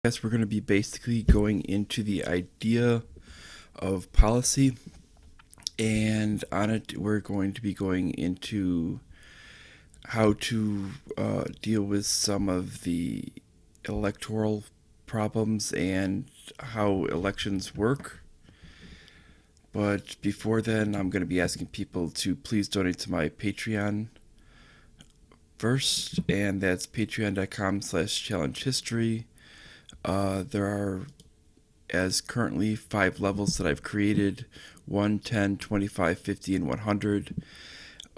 Guess we're going to be basically going into the idea of policy, and on it, we're going to be going into how to deal with some of the electoral problems and how elections work. But before then, I'm going to be asking people to please donate to my Patreon first, and that's patreon.com/challengehistory. There are as currently 5 levels that I've created: 1, 10, 25, 50, and 100.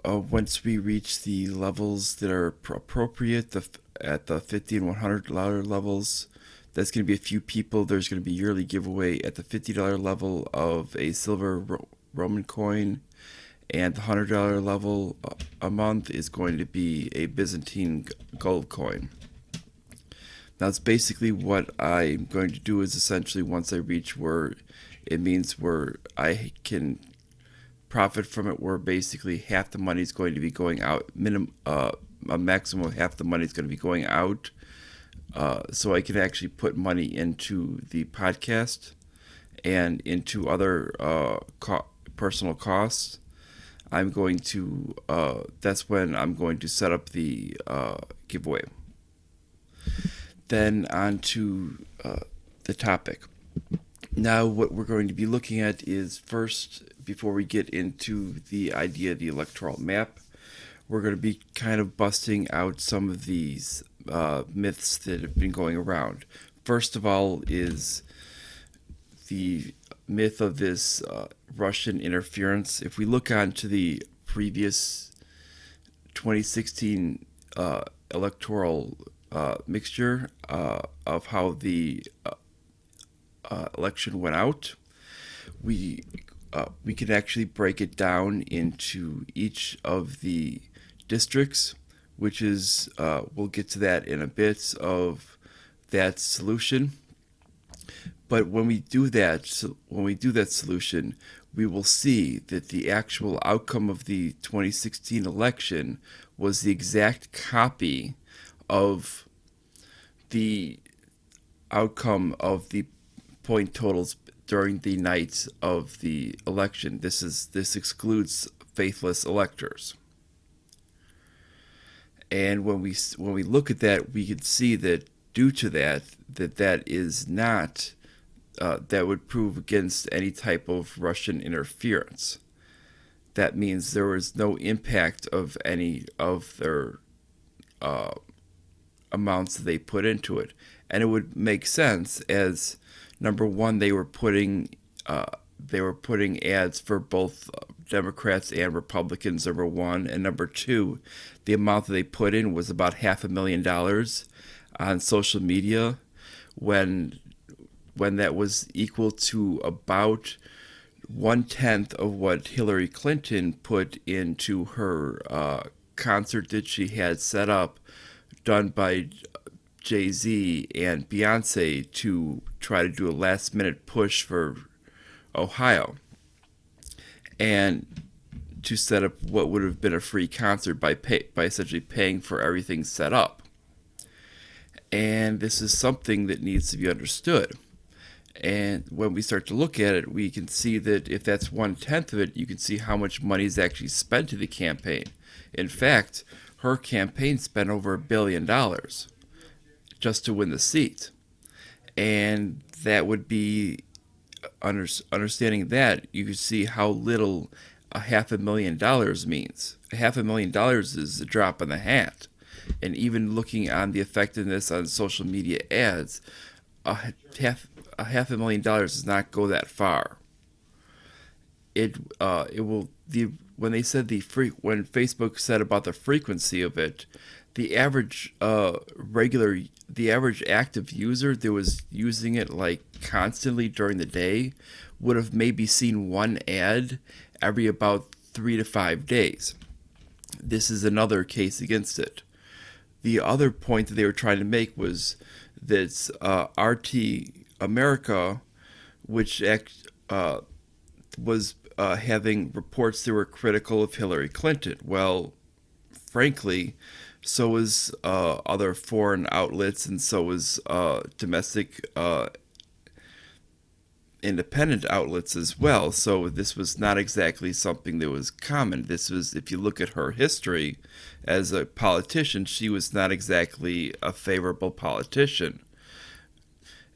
Once we reach the levels that are appropriate, at the 50 and 100 levels, that's going to be a few people. There's going to be a yearly giveaway at the $50 level of a silver Roman coin, and the $100 level a month is going to be a Byzantine gold coin. That's basically what I'm going to do. Is essentially, once I reach where it means where I can profit from it, where basically half the money is going to be going out, a maximum of half the money is going to be going out, so I can actually put money into the podcast and into other personal costs. I'm going to that's when I'm going to set up the giveaway. Then on to the topic. Now, what we're going to be looking at is first, before we get into the idea of the electoral map, we're going to be kind of busting out some of these myths that have been going around. First of all is the myth of this Russian interference. If we look on to the previous 2016 electoral mixture of how the election went out, we can actually break it down into each of the districts, which is we'll get to that in a bit of that solution. But when we do that solution, we will see that the actual outcome of the 2016 election was the exact copy of the outcome of the point totals during the night of the election. This excludes faithless electors. And when we look at that, we can see that due to that is not that would prove against any type of Russian interference. That means there was no impact of any of their amounts that they put into it, and it would make sense as, number one, they were putting ads for both Democrats and Republicans, number one, and number two, the amount that they put in was about $500,000 on social media, when that was equal to about 1/10 of what Hillary Clinton put into her concert that she had set up, done by Jay-Z and Beyonce to try to do a last-minute push for Ohio, and to set up what would have been a free concert by essentially paying for everything set up. And this is something that needs to be understood. And when we start to look at it, we can see that if that's 1/10 of it, you can see how much money is actually spent to the campaign. In fact, her campaign spent over $1 billion just to win the seat. And that would be, understanding that, you can see how little $500,000 means. $500,000 is a drop in the hat. And even looking on the effectiveness on social media ads, $500,000 does not go that far. It will when they said when Facebook said about the frequency of it, the average active user that was using it like constantly during the day would have maybe seen one ad every about 3 to 5 days. This is another case against it. The other point that they were trying to make was that RT America, which was having reports that were critical of Hillary Clinton. Well, frankly, So is other foreign outlets, and so is domestic independent outlets as well. So this was not exactly something that was common. This was, if you look at her history as a politician, she was not exactly a favorable politician.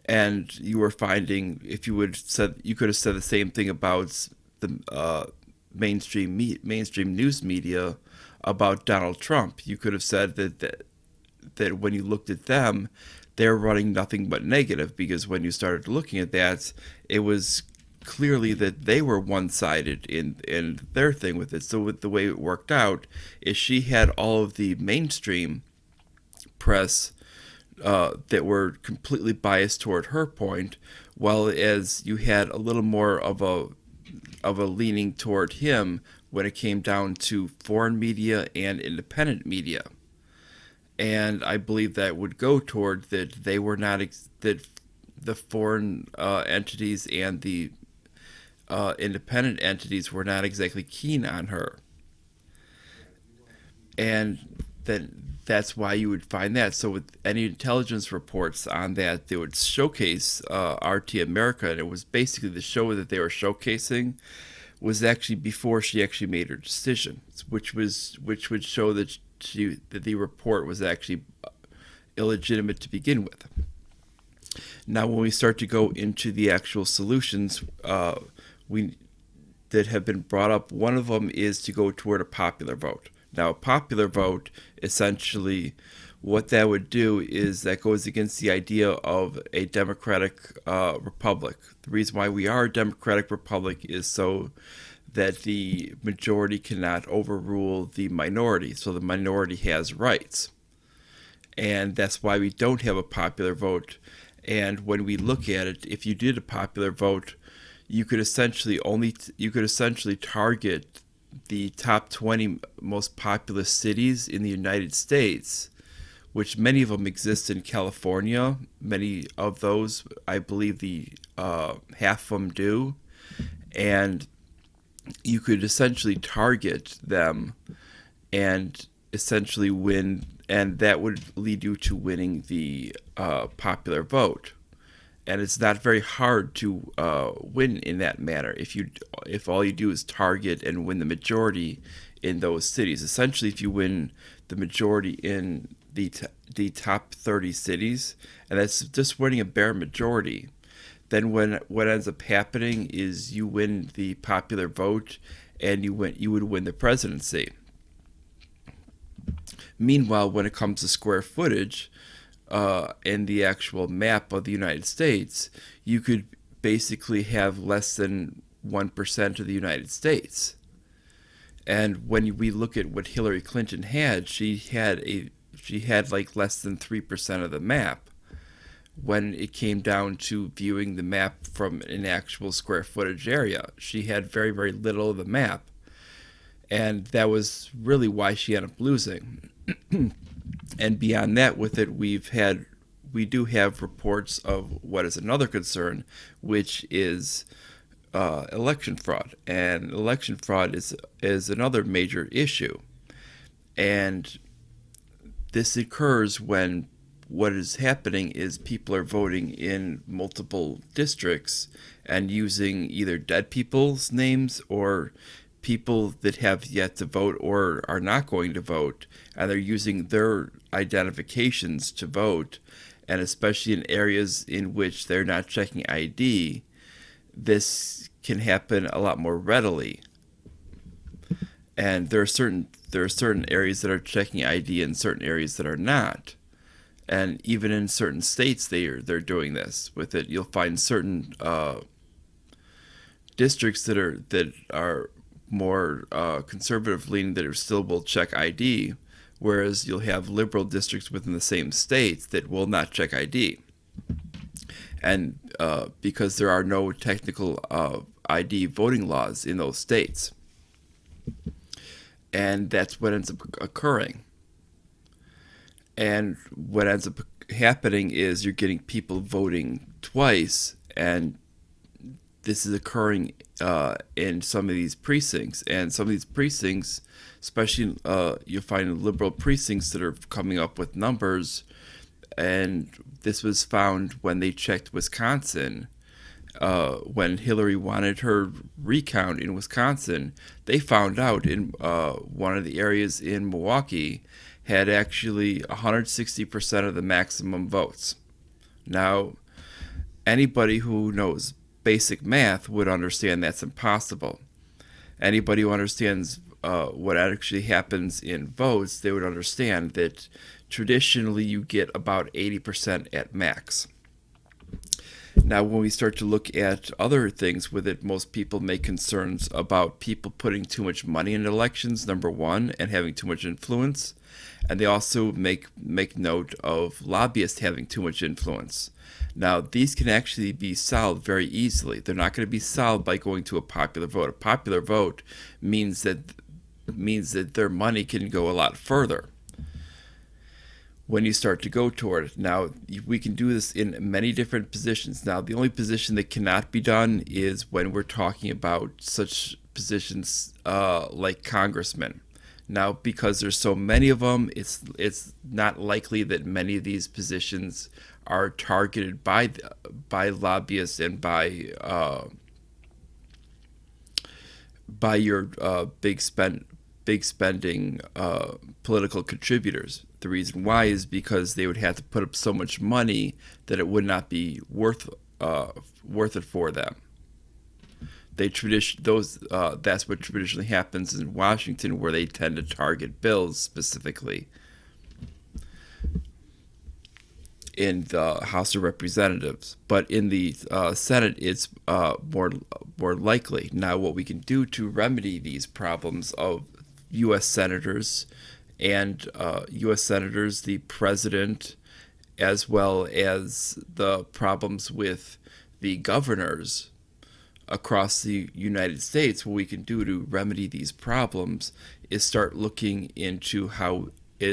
And you were finding, if you would said, you could have said the same thing about the mainstream news media about Donald Trump. You could have said that when you looked at them, they're running nothing but negative, because when you started looking at that, it was clearly that they were one-sided in their thing with it. So with the way it worked out is she had all of the mainstream press that were completely biased toward her point, while as you had a little more of a leaning toward him when it came down to foreign media and independent media. And I believe that would go toward that they were not that the foreign entities and the independent entities were not exactly keen on her, and then that's why you would find that. So with any intelligence reports on that, they would showcase RT America, and it was basically the show that they were showcasing was actually before she actually made her decision, which would show that the report was actually illegitimate to begin with. Now, when we start to go into the actual solutions, we that have been brought up, one of them is to go toward a popular vote. Now, a popular vote, essentially, what that would do is that goes against the idea of a democratic republic. The reason why we are a democratic republic is so that the majority cannot overrule the minority, so the minority has rights. And that's why we don't have a popular vote. And when we look at it, if you did a popular vote, you could essentially target the top 20 most populous cities in the United States, which many of them exist in California. Many of those, I believe, the half of them do, and you could essentially target them and essentially win, and that would lead you to winning the popular vote. And it's not very hard to win in that manner if all you do is target and win the majority in those cities. Essentially, if you win the majority in the top 30 cities, and that's just winning a bare majority, then what ends up happening is you win the popular vote, and you would win the presidency. Meanwhile, when it comes to square footage in the actual map of the United States, you could basically have less than 1% of the United States. And when we look at what Hillary Clinton had, she had like less than 3% of the map when it came down to viewing the map from an actual square footage area. She had very, very little of the map. And that was really why she ended up losing. And beyond that, with it, we do have reports of what is another concern, which is election fraud. And election fraud is another major issue. And this occurs when what is happening is people are voting in multiple districts and using either dead people's names or people that have yet to vote or are not going to vote, and they're using their identifications to vote. And especially in areas in which they're not checking ID, this can happen a lot more readily. And there are certain areas that are checking ID and certain areas that are not. And even in certain states, they're doing this with it. You'll find certain districts that are more conservative leaning that are still will check ID, whereas you'll have liberal districts within the same states that will not check ID. And because there are no technical ID voting laws in those states. And that's what ends up occurring. And what ends up happening is you're getting people voting twice, and this is occurring in some of these precincts, and some of these precincts, especially you'll find liberal precincts that are coming up with numbers, and this was found when they checked Wisconsin. When Hillary wanted her recount in Wisconsin, they found out in one of the areas in Milwaukee had actually 160% of the maximum votes. Now, anybody who knows basic math would understand that's impossible. Anybody who understands what actually happens in votes, they would understand that traditionally you get about 80% at max. Now, when we start to look at other things with it, most people make concerns about people putting too much money in elections, number one, and having too much influence. And they also make note of lobbyists having too much influence. Now, these can actually be solved very easily. They're not going to be solved by going to a popular vote. A popular vote means that their money can go a lot further when you start to go toward it. Now, we can do this in many different positions. Now, the only position that cannot be done is when we're talking about such positions like congressmen. Now, because there's so many of them, it's not likely that many of these positions are targeted by lobbyists and by your big spending political contributors. The reason why is because they would have to put up so much money that it would not be worth it for them. That's what traditionally happens in Washington, where they tend to target bills specifically. In the House of Representatives, but in the Senate, it's more likely. Now, what we can do to remedy these problems of U.S. senators and U.S. senators, the president, as well as the problems with the governors across the United States, what we can do to remedy these problems is start looking into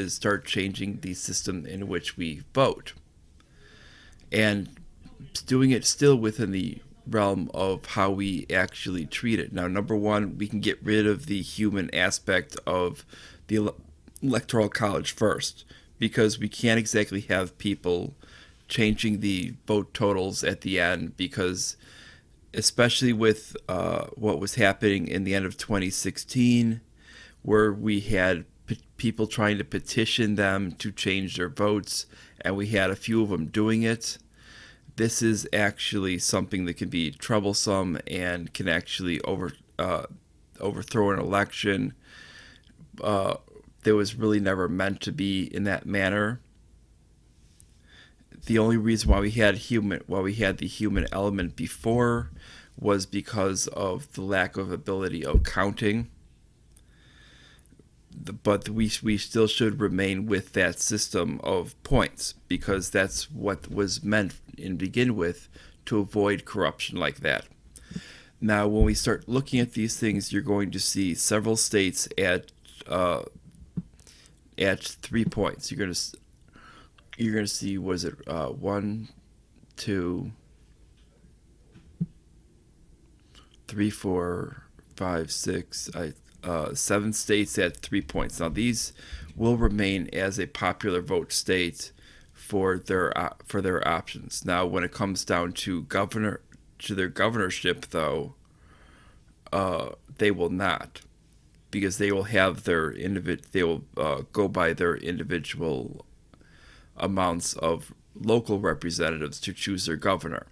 start changing the system in which we vote, and doing it still within the realm of how we actually treat it. Now, number one, we can get rid of the human aspect of the electoral college first, because we can't exactly have people changing the vote totals at the end, because especially with what was happening in the end of 2016, where we had people trying to petition them to change their votes, and we had a few of them doing it. This is actually something that can be troublesome and can actually overthrow an election that was really never meant to be in that manner. The only reason why we had the human element before was because of the lack of ability of counting. But we still should remain with that system of points, because that's what was meant in begin with, to avoid corruption like that. Now, when we start looking at these things, you're going to see several states at 3 points. You're going to see, was it 1, 2, 3, 4, 5, 6, 7 states at 3 points. Now, these will remain as a popular vote state for their options. Now, when it comes down to their governorship, though, they will not, because they will have they will go by their individual amounts of local representatives to choose their governor,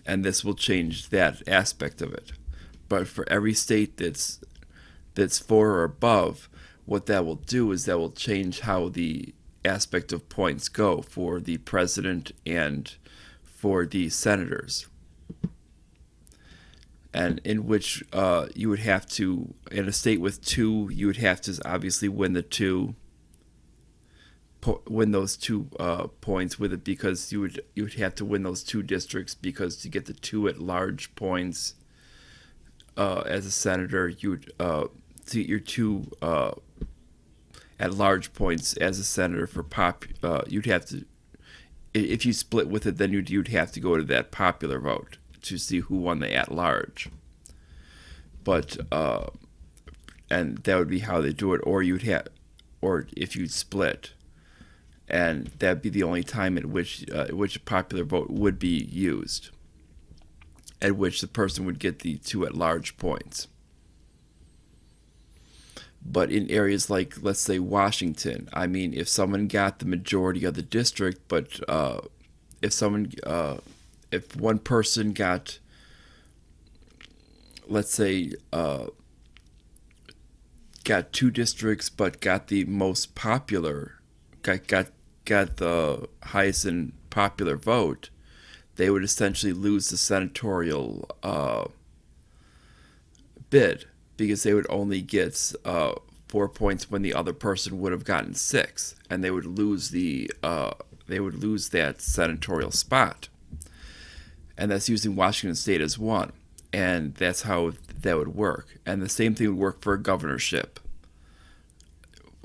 and this will change that aspect of it. But for every state that's 4 or above, what that will do is that will change how the aspect of points go for the president and for the senators. And in which you would have to, in a state with 2, you would have to obviously win those 2 points with it, because you would have to win those 2 districts, because to get the 2 at large points as a senator, you would to get your 2 at large points as a senator for you'd have to, if you split with it, then you'd have to go to that popular vote. to see who won the at-large. But and that would be how they do it, or if you'd split, and that'd be the only time at which a popular vote would be used, at which the person would get the 2 at-large points. But in areas like, let's say, Washington, I mean, if someone got the majority of the district, but if one person got, let's say, got 2 districts, but got the most popular, got the highest in popular vote, they would essentially lose the senatorial bid, because they would only get 4 points when the other person would have gotten 6, and they would lose that senatorial spot. And that's using Washington State as one, and that's how that would work. And the same thing would work for a governorship.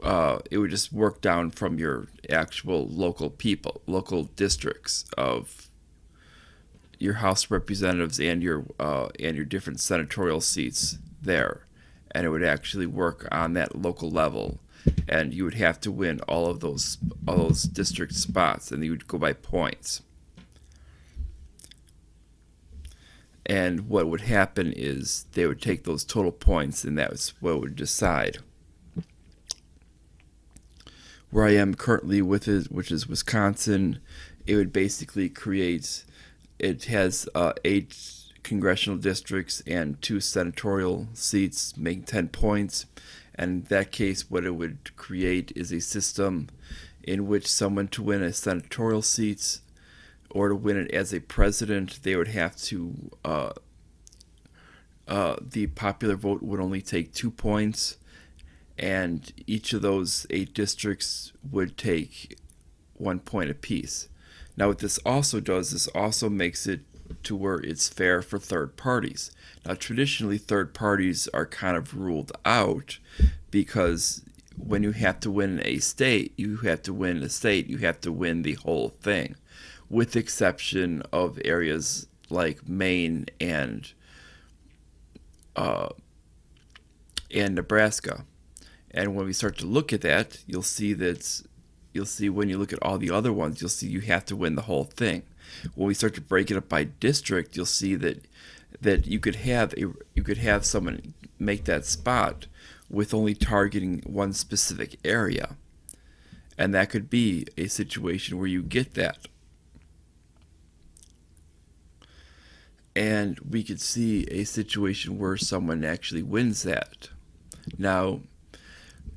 It would just work down from your actual local districts of your House of Representatives and your different senatorial seats there, and it would actually work on that local level, and you would have to win all those district spots, and you would go by points. And what would happen is they would take those total points, and that was what would decide. Where I am currently with it, which is Wisconsin, it would basically create. It has 8 congressional districts and 2 senatorial seats, making 10 points. And in that case, what it would create is a system in which someone, to win a senatorial seat or to win it as a president, they would have to, the popular vote would only take 2 points, and each of those 8 districts would take 1 point apiece. Now, what this also does, this also makes it to where it's fair for third parties. Now, traditionally, third parties are kind of ruled out, because when you have to win a state, you have to win the whole thing, with exception of areas like Maine and Nebraska. And when we start to look at that, you'll see when you look at all the other ones, you'll see you have to win the whole thing. When we start to break it up by district, you'll see that you could have someone make that spot with only targeting one specific area, and that could be a situation where you get that. And we could see a situation where someone actually wins that. Now,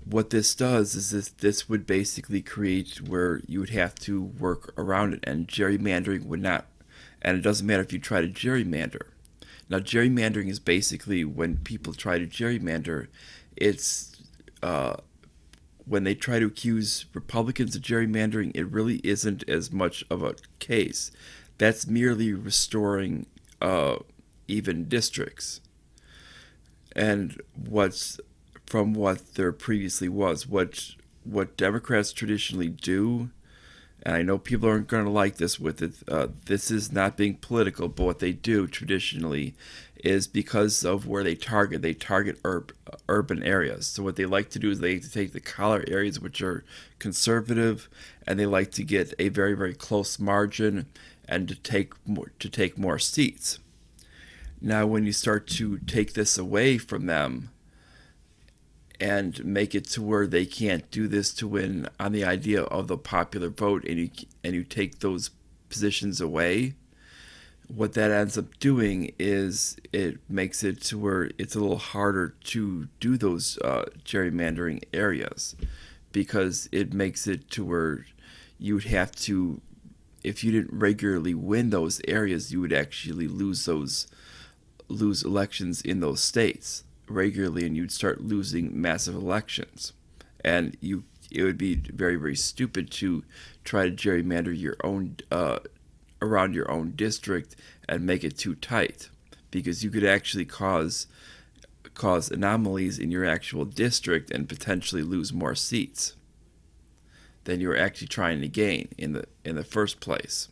what this does is this would basically create where you would have to work around it, and gerrymandering would not. And it doesn't matter if you try to gerrymander. Now, gerrymandering is basically when people try to gerrymander, it's when they try to accuse Republicans of gerrymandering, it really isn't as much of a case. That's merely restoring even districts. And from what there previously was, what Democrats traditionally do, and I know people aren't going to like this with it, this is not being political, but what they do traditionally is, because of where they target urban areas. So what they like to do is they like to take the collar areas, which are conservative, and they like to get a very, very close margin and to take more seats. Now, when you start to take this away from them and make it to where they can't do this to win on the idea of the popular vote, and you take those positions away, what that ends up doing is it makes it to where it's a little harder to do those gerrymandering areas, because it makes it to where you would have to, if you didn't regularly win those areas, you would actually lose elections in those states regularly, and you'd start losing massive elections. And it would be very, very stupid to try to gerrymander your own around your own district and make it too tight, because you could actually cause anomalies in your actual district and potentially lose more seats than you're actually trying to gain in the first place.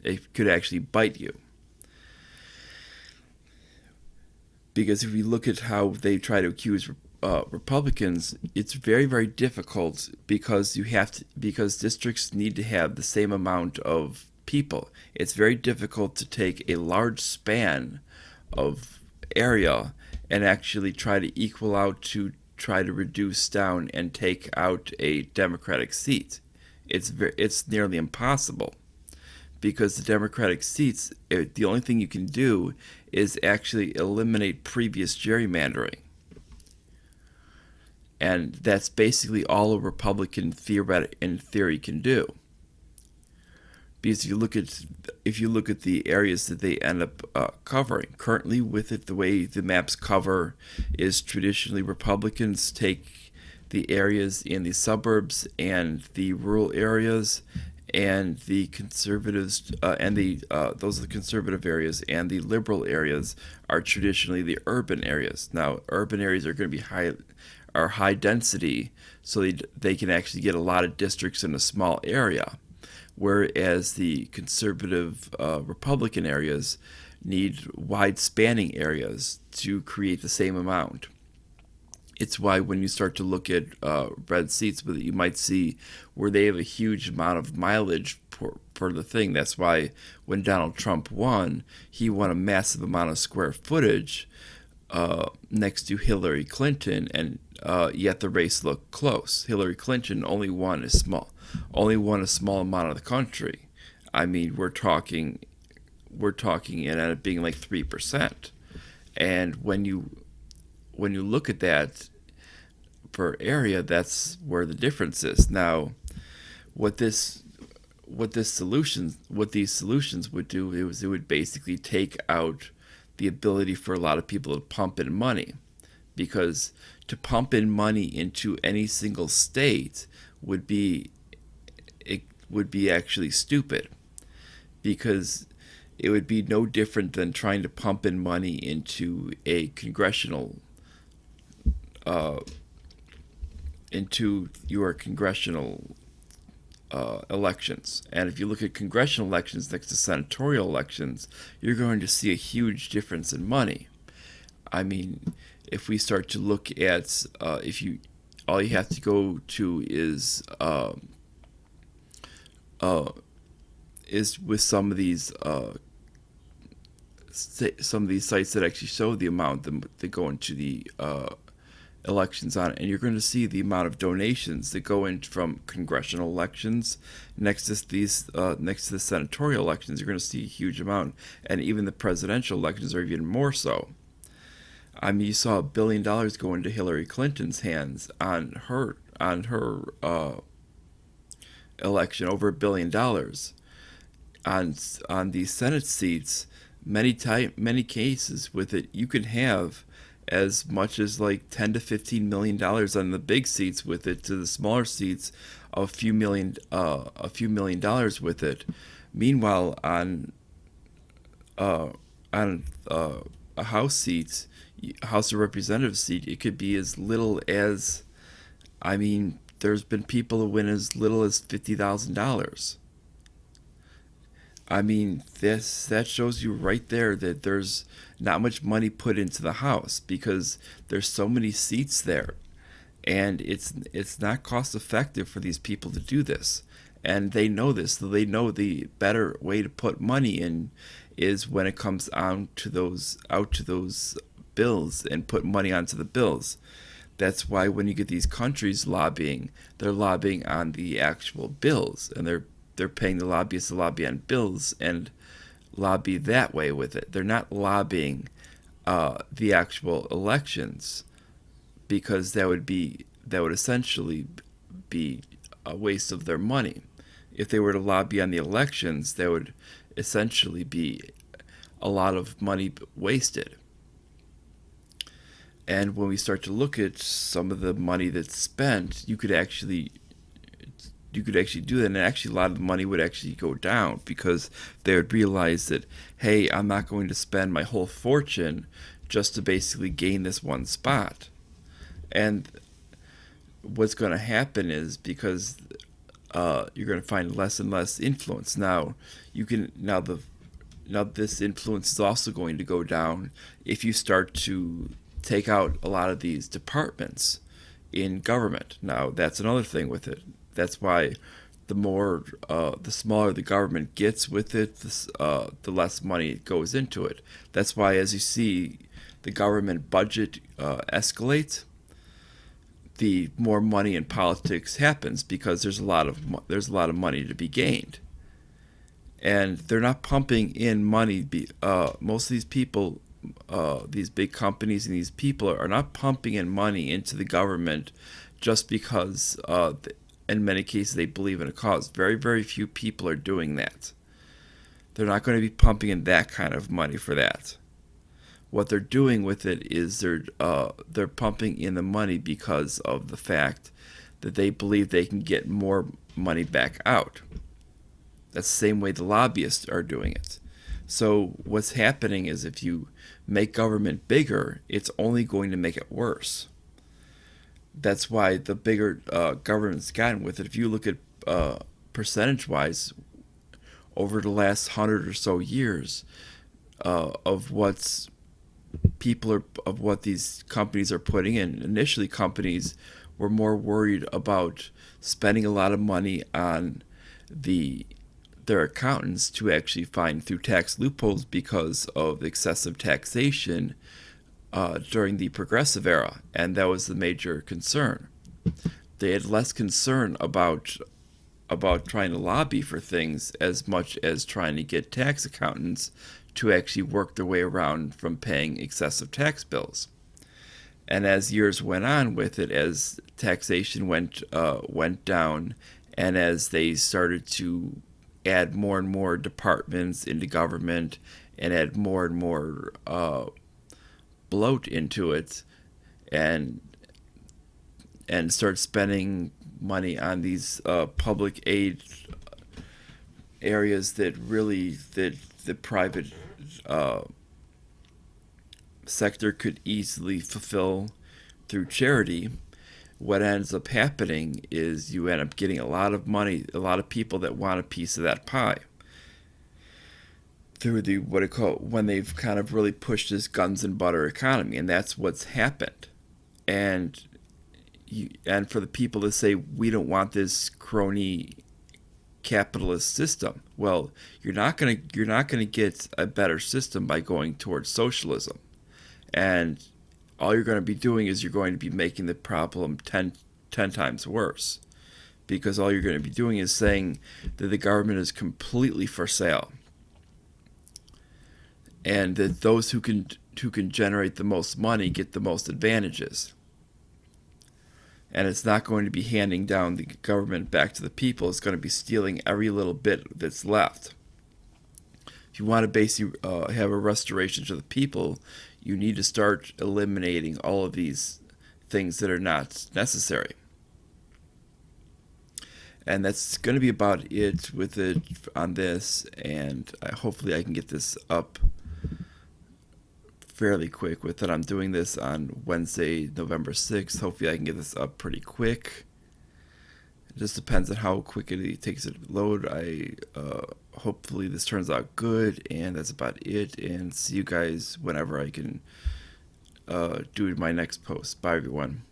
It could actually bite you. Because if we look at how they try to accuse Republicans, it's very, very difficult because because districts need to have the same amount of people. It's very difficult to take a large span of area and actually try to equal out to try to reduce down and take out a Democratic seat. It's nearly impossible because the Democratic seats, the only thing you can do is actually eliminate previous gerrymandering. And that's basically all a Republican in theory can do. Because if you look at the areas that they end up covering currently with it, the way the maps cover is traditionally Republicans take the areas in the suburbs and the rural areas, and the conservatives and the those are the conservative areas, and the liberal areas are traditionally the urban areas. Now, urban areas are going to be high density, so they can actually get a lot of districts in a small area, whereas the conservative Republican areas need wide spanning areas to create the same amount. It's why when you start to look at red seats, but you might see where they have a huge amount of mileage for the thing. That's why when Donald Trump won, he won a massive amount of square footage next to Hillary Clinton, and yet the race looked close. Hillary Clinton only won a small amount of the country. I mean, we're talking it ended up being like 3%. And when you look at that per area, that's where the difference is. Now, what this what these solutions would do is it would basically take out the ability for a lot of people to pump in money, because to pump in money into any single state would be it would be actually stupid, because it would be no different than trying to pump in money into a congressional into your congressional elections. And if you look at congressional elections next to senatorial elections, you're going to see a huge difference in money. I mean, if we start to look at if you all you have to go to is with some of these sites that actually show the amount that go into the elections on it, and you're going to see the amount of donations that go in from congressional elections next to the senatorial elections. You're going to see a huge amount, and even the presidential elections are even more so. I mean, you saw $1 billion go into Hillary Clinton's hands on her election, over $1 billion on these Senate seats. Many cases with it, you can have as much as like $10 to $15 million on the big seats with it, to the smaller seats, a few million dollars with it. Meanwhile, on a House of Representatives seat, it could be as little as, I mean, there's been people who win as little as $50,000. I mean, that shows you right there that there's not much money put into the House, because there's so many seats there, and it's not cost effective for these people to do this, and they know this. So they know the better way to put money in is when it comes out to those bills, and put money onto the bills. That's why when you get these countries lobbying, they're lobbying on the actual bills, and they're paying the lobbyists to lobby on bills and lobby that way with it. They're not lobbying the actual elections, because that would essentially be a waste of their money. If they were to lobby on the elections, that would essentially be a lot of money wasted. And when we start to look at some of the money that's spent, you could actually do that, and actually a lot of the money would actually go down, because they would realize that, hey, I'm not going to spend my whole fortune just to basically gain this one spot. And what's going to happen is, because you're going to find less and less influence. Now, now this influence is also going to go down if you start to take out a lot of these departments in government. Now that's another thing with it. That's why the smaller the government gets with it, the less money goes into it. That's why, as you see, the government budget escalates, the more money in politics happens because there's a lot of money to be gained, and they're not pumping in money. Most of these people, these big companies and these people are not pumping in money into the government just because, in many cases, they believe in a cause. Very, very few people are doing that. They're not going to be pumping in that kind of money for that. What they're doing with it is they're pumping in the money because of the fact that they believe they can get more money back out. That's the same way the lobbyists are doing it. So what's happening is if you make government bigger, it's only going to make it worse. That's why the bigger government's gotten with it. If you look at percentage-wise, over the last 100 or so years, of what these companies are putting in. Initially, companies were more worried about spending a lot of money on their accountants to actually find through tax loopholes because of excessive taxation during the progressive era, and that was the major concern. They had less concern about trying to lobby for things as much as trying to get tax accountants to actually work their way around from paying excessive tax bills. And as years went on with it, as taxation went down, and as they started to add more and more departments into government and add more and more bloat into it, and start spending money on these public aid areas that the private sector could easily fulfill through charity. What ends up happening is you end up getting a lot of money, a lot of people that want a piece of that pie through when they've kind of really pushed this guns and butter economy, and that's what's happened. And for the people to say we don't want this crony capitalist system, well, you're not gonna get a better system by going towards socialism, and all you're going to be doing is you're going to be making the problem 10 times worse, because all you're going to be doing is saying that the government is completely for sale, and that those who can generate the most money get the most advantages. And it's not going to be handing down the government back to the people. It's going to be stealing every little bit that's left. If you want to basically have a restoration to the people, you need to start eliminating all of these things that are not necessary. And that's going to be about it with it on this. And hopefully I can get this up fairly quick with it. I'm doing this on Wednesday, November 6th. Hopefully I can get this up pretty quick. It just depends on how quick it takes it to load. Hopefully this turns out good, and that's about it. And see you guys whenever I can do my next post. Bye, everyone.